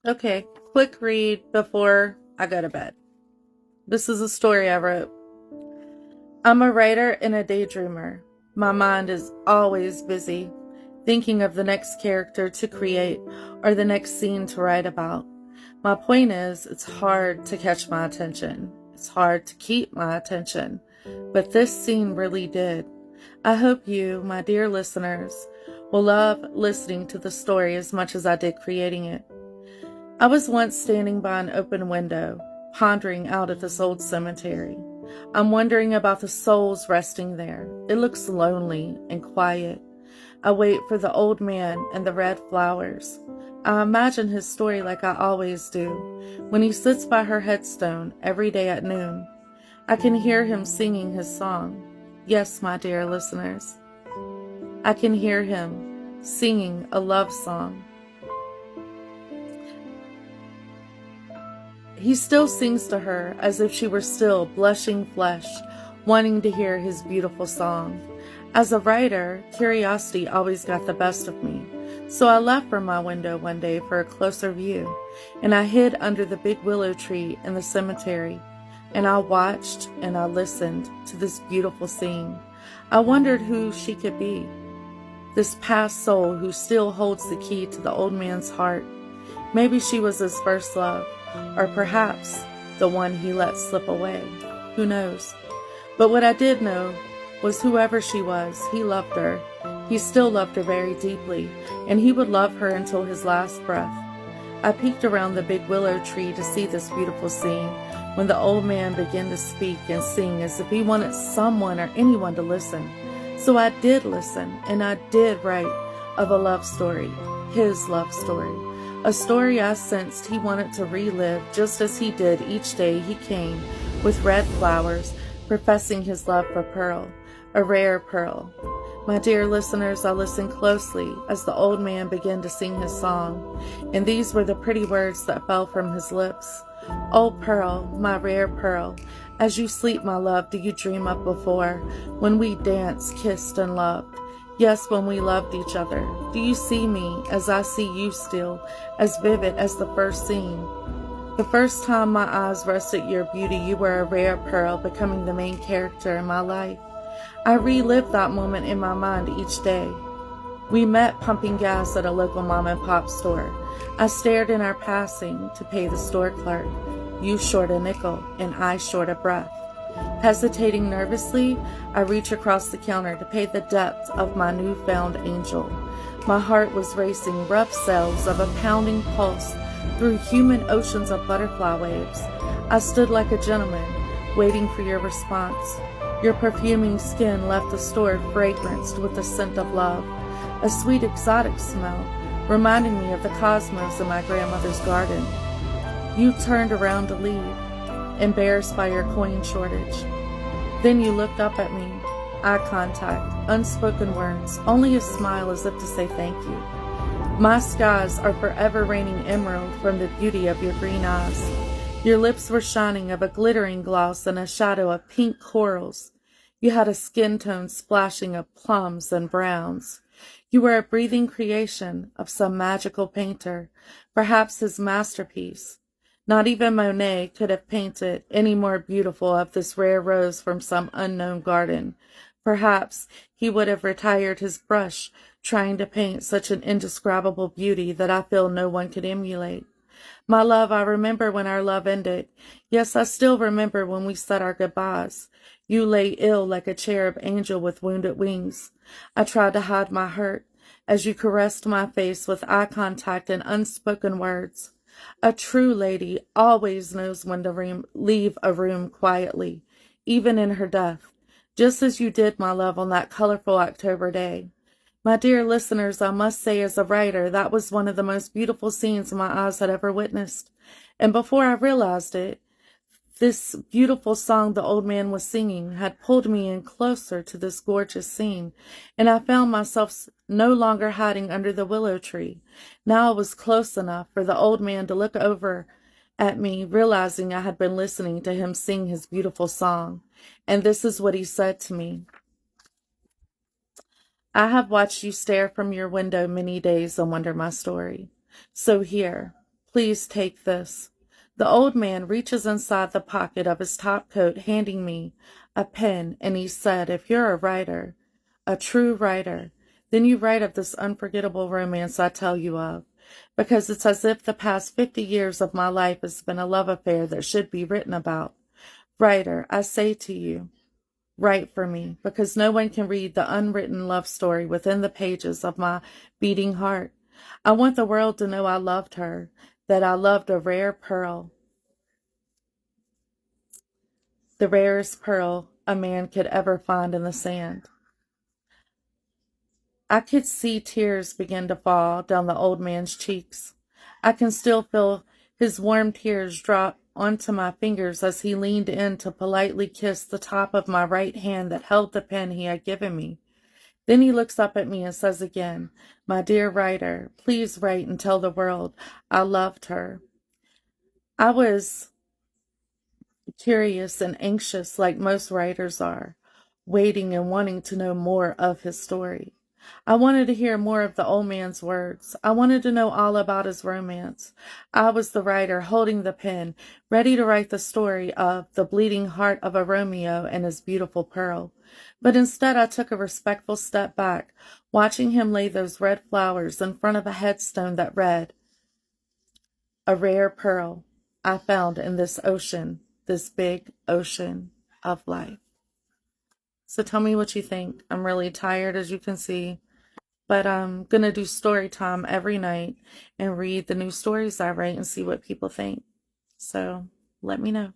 Okay, quick read before I go to bed. This is a story I wrote. I'm a writer and a daydreamer. My mind is always busy, thinking of the next character to create or the next scene to write about. My point is, it's hard to catch my attention. It's hard to keep my attention. But this scene really did. I hope you, my dear listeners, will love listening to the story as much as I did creating it. I was once standing by an open window, pondering out at this old cemetery. I'm wondering about the souls resting there. It looks lonely and quiet. I wait for the old man and the red flowers. I imagine his story like I always do, when he sits by her headstone every day at noon. I can hear him singing his song. Yes, my dear listeners, I can hear him singing a love song. He still sings to her as if she were still blushing flesh, wanting to hear his beautiful song. As a writer, curiosity always got the best of me, so I left from my window one day for a closer view, and I hid under the big willow tree in the cemetery, and I watched and I listened to this beautiful scene. I wondered who she could be, this past soul who still holds the key to the old man's heart. Maybe she was his first love, or perhaps the one he let slip away. Who knows? But what I did know was whoever she was, he loved her. He still loved her very deeply, and he would love her until his last breath. I peeked around the big willow tree to see this beautiful scene when the old man began to speak and sing as if he wanted someone or anyone to listen. So I did listen, and I did write of a love story, his love story. A story I sensed he wanted to relive just as he did each day he came with red flowers, professing his love for Pearl, a rare pearl. My dear listeners, I listened closely as the old man began to sing his song, and these were the pretty words that fell from his lips. "Oh, Pearl, my rare pearl, as you sleep, my love, do you dream of before, when we danced, kissed, and loved? Yes, when we loved each other. Do you see me as I see you still, as vivid as the first scene? The first time my eyes rested your beauty, you were a rare pearl, becoming the main character in my life. I relived that moment in my mind each day. We met pumping gas at a local mom and pop store. I stared in our passing to pay the store clerk. You short a nickel and I short a breath. Hesitating nervously, I reach across the counter to pay the debt of my newfound angel. My heart was racing rough cells of a pounding pulse through human oceans of butterfly waves. I stood like a gentleman, waiting for your response. Your perfuming skin left the store fragranced with the scent of love, a sweet exotic smell, reminding me of the cosmos in my grandmother's garden. You turned around to leave, embarrassed by your coin shortage. Then you looked up at me, eye contact, unspoken words, only a smile as if to say thank you. My skies are forever raining emerald from the beauty of your green eyes. Your lips were shining of a glittering gloss and a shadow of pink corals. You had a skin tone splashing of plums and browns. You were a breathing creation of some magical painter, perhaps his masterpiece. Not even Monet could have painted any more beautiful of this rare rose from some unknown garden. Perhaps he would have retired his brush, trying to paint such an indescribable beauty that I feel no one could emulate. My love, I remember when our love ended. Yes, I still remember when we said our goodbyes. You lay ill like a cherub angel with wounded wings. I tried to hide my hurt as you caressed my face with eye contact and unspoken words. A true lady always knows when to leave a room quietly, even in her death, just as you did, my love, on that colorful October day. My dear listeners, I must say as a writer, that was one of the most beautiful scenes my eyes had ever witnessed. And before I realized it, this beautiful song the old man was singing had pulled me in closer to this gorgeous scene, and I found myself no longer hiding under the willow tree. Now I was close enough for the old man to look over at me, realizing I had been listening to him sing his beautiful song. And this is what he said to me. I have watched you stare from your window many days and wonder my story. So here, Please take this. The old man reaches inside the pocket of his top coat, handing me a pen, and he said, if you're a writer, a true writer, then you write of this unforgettable romance I tell you of, because it's as if the past 50 years of my life has been a love affair that should be written about. Writer, I say to you, write for me, because no one can read the unwritten love story within the pages of my beating heart. I want the world to know I loved her, that I loved a rare pearl, the rarest pearl a man could ever find in the sand. I could see tears begin to fall down the old man's cheeks. I can still feel his warm tears drop onto my fingers as he leaned in to politely kiss the top of my right hand that held the pen he had given me. Then he looks up at me and says again, my dear writer, please write and tell the world I loved her. I was curious and anxious like most writers are, waiting and wanting to know more of his story. I wanted to hear more of the old man's words. I wanted to know all about his romance. I was the writer holding the pen, ready to write the story of the bleeding heart of a Romeo and his beautiful pearl. But instead I took a respectful step back, watching him lay those red flowers in front of a headstone that read, a rare pearl I found in this ocean, this big ocean of life. So tell me what you think. I'm really tired, as you can see, but I'm going to do story time every night and read the new stories I write and see what people think. So let me know.